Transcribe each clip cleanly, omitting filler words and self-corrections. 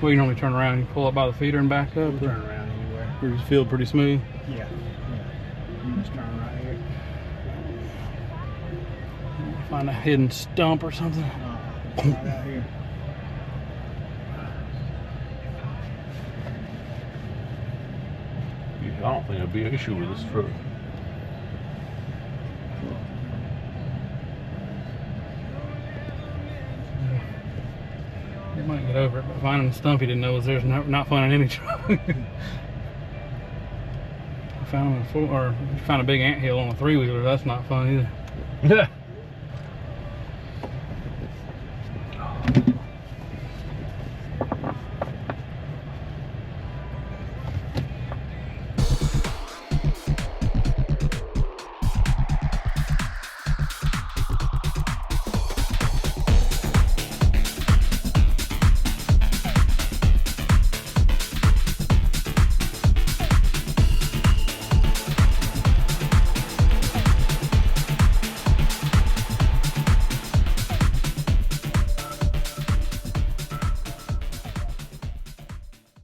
Well, you normally turn around and you pull up by the feeder and back up? You turn around anywhere. Or you feel pretty smooth? Yeah. You just turn right here. Find a hidden stump or something. Right out here. I don't think it'd be an issue with this truck. You might get over it, but finding a stump you didn't know was there's not fun in any truck. I found found a big anthill on a 3-wheeler. That's not fun either. Yeah.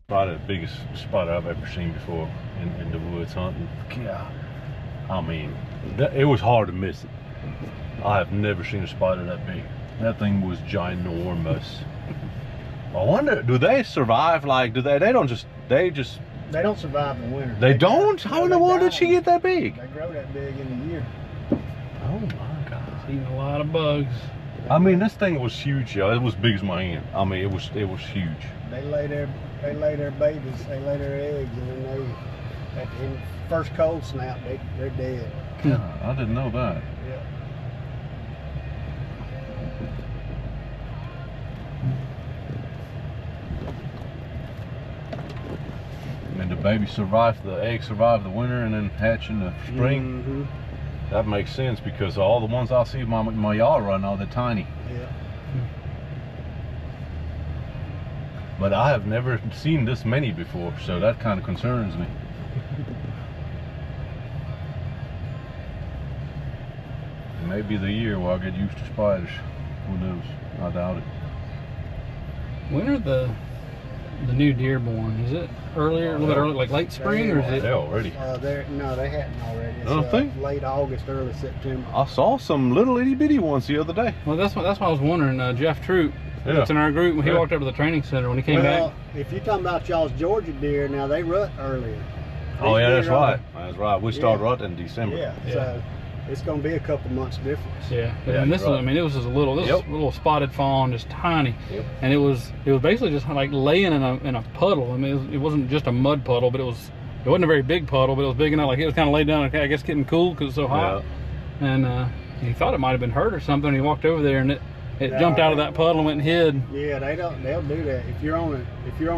Probably the biggest spot I've ever seen before in the woods hunting. Yeah, I mean, it was hard to miss it. I have never seen a spider that big. That thing was ginormous. I wonder, do they survive? Like, do they don't survive in the winter. They don't? How in the world did she get that big? They grow that big in the year. Oh my God. Eating a lot of bugs. I mean, this thing was huge, y'all. It was big as my hand. I mean, it was huge. They lay their babies, they lay their eggs, and then at the first cold snap, they're dead. Yeah, I didn't know that. Yeah. And the baby survived, the egg survived the winter and then hatch in the spring. Mm-hmm. That makes sense because all the ones I see in my yard right now, they're tiny. Yeah. But I have never seen this many before, so that kind of concerns me. Maybe the year where I get used to spiders. Who knows? I doubt it. When are the new deer born? Is it earlier, a little bit early, like late spring, or is it? They already. No, they hadn't already. It's, I don't think. Late August, early September. I saw some little itty bitty ones the other day. Well, that's what I was wondering. Jeff Troop, that's in our group, when he walked up to the training center when he came back. If you're talking about y'all's Georgia deer, now they rut earlier. Oh yeah, that's right. That's right. We start rut in December. Yeah. So it's going to be a couple months difference. Yeah. And this was, I mean, it was just a little, little spotted fawn, just tiny. Yep. And it was basically just like laying in a puddle. I mean, it wasn't just a mud puddle, but it wasn't a very big puddle, but it was big enough. Like it was kind of laid down, I guess, getting cool because it's so hot. Yeah. And he thought it might have been hurt or something. He walked over there and it jumped out of that puddle and went and hid. Yeah, they'll do that. If you're on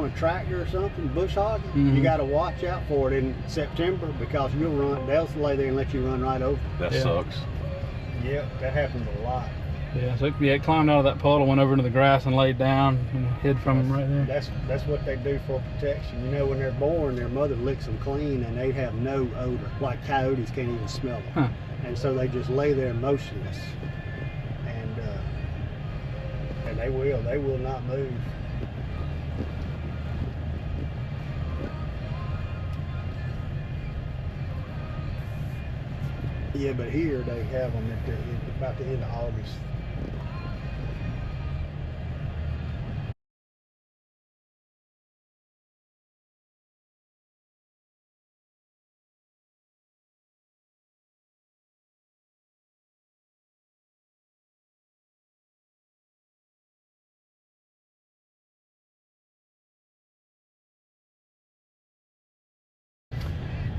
a tractor or something, bush hogging, you got to watch out for it in September because they'll lay there and let you run right over. That sucks. Yeah, that happens a lot. Yeah, so it climbed out of that puddle, went over into the grass and laid down and hid from him right there. That's what they do for protection. You know, when they're born, their mother licks them clean and they have no odor. Like coyotes can't even smell them. Huh. And so they just lay there motionless. And they will not move. Yeah, but here they have them at about the end of August.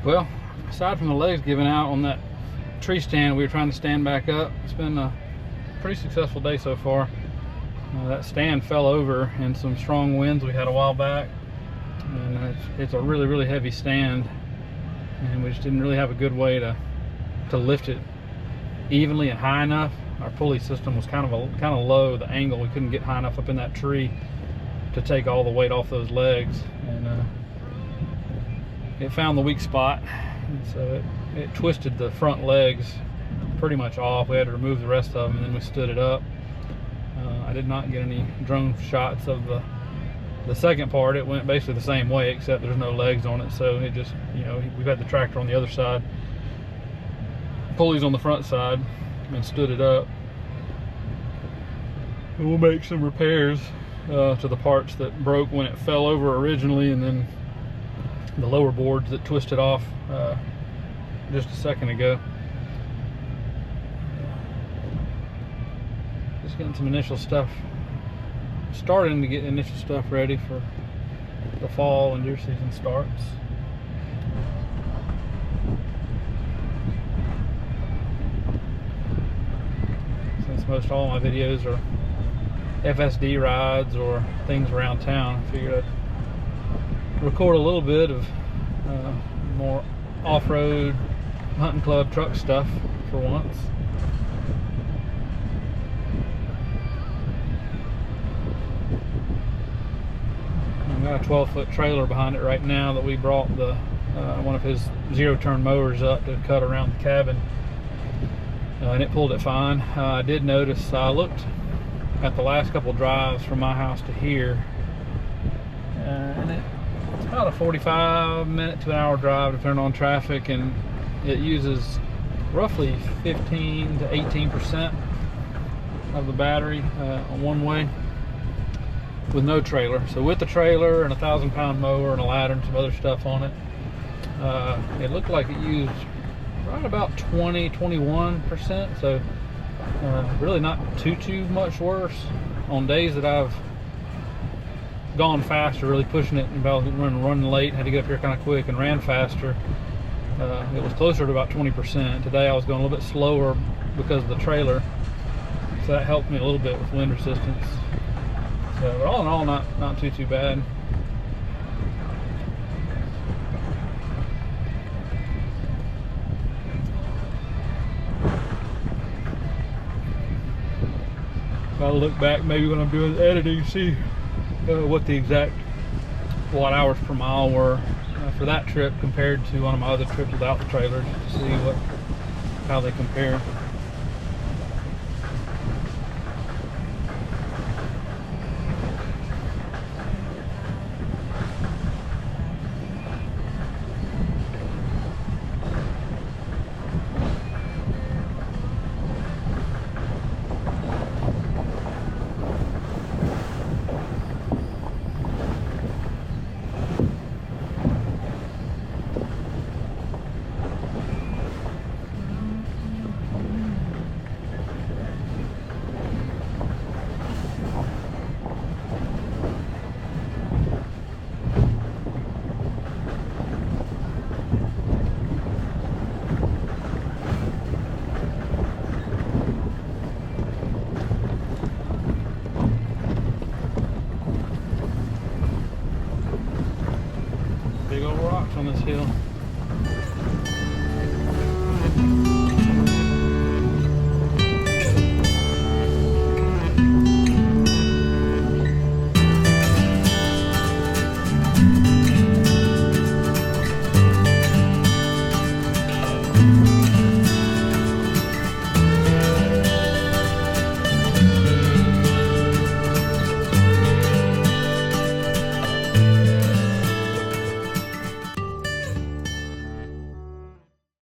Well, aside from the legs giving out on that tree stand, we were trying to stand back up. It's been a pretty successful day so far. That stand fell over in some strong winds we had a while back, and it's a really, really heavy stand, and we just didn't really have a good way to lift it evenly and high enough. Our pulley system was kind of low, the angle. We couldn't get high enough up in that tree to take all the weight off those legs, and it found the weak spot, and so it twisted the front legs pretty much off. We had to remove the rest of them, and then we stood it up. I did not get any drone shots of the The second part, it went basically the same way, except there's no legs on it, so it just, you know, we've had the tractor on the other side, pulleys on the front side, and stood it up. And we'll make some repairs to the parts that broke when it fell over originally, and then the lower boards that twisted off just a second ago. Just getting some initial stuff, starting to get initial stuff ready for the fall when deer season starts. Since most all my videos are FSD rides or things around town, I figured I'd record a little bit of more off-road hunting club truck stuff for once. I've got a 12-foot trailer behind it right now that we brought the one of his zero-turn mowers up to cut around the cabin, and it pulled it fine. I did notice, I looked at the last couple drives from my house to here, and it's about a 45-minute to an hour drive depending on traffic, and it uses roughly 15 to 18% of the battery on one way with no trailer. So with the trailer and a 1,000-pound mower and a ladder and some other stuff on it, it looked like it used right about 20-21%. So really not too much worse. On days that I've gone faster, really pushing it, and about running late, had to get up here kind of quick and ran faster, it was closer to about 20%. Today I was going a little bit slower because of the trailer, so that helped me a little bit with wind resistance. So, but all in all, not too bad. I'll look back maybe when I'm doing the editing, see what the exact watt hours per mile were for that trip compared to one of my other trips without the trailers, to see how they compare. Big old rocks on this hill.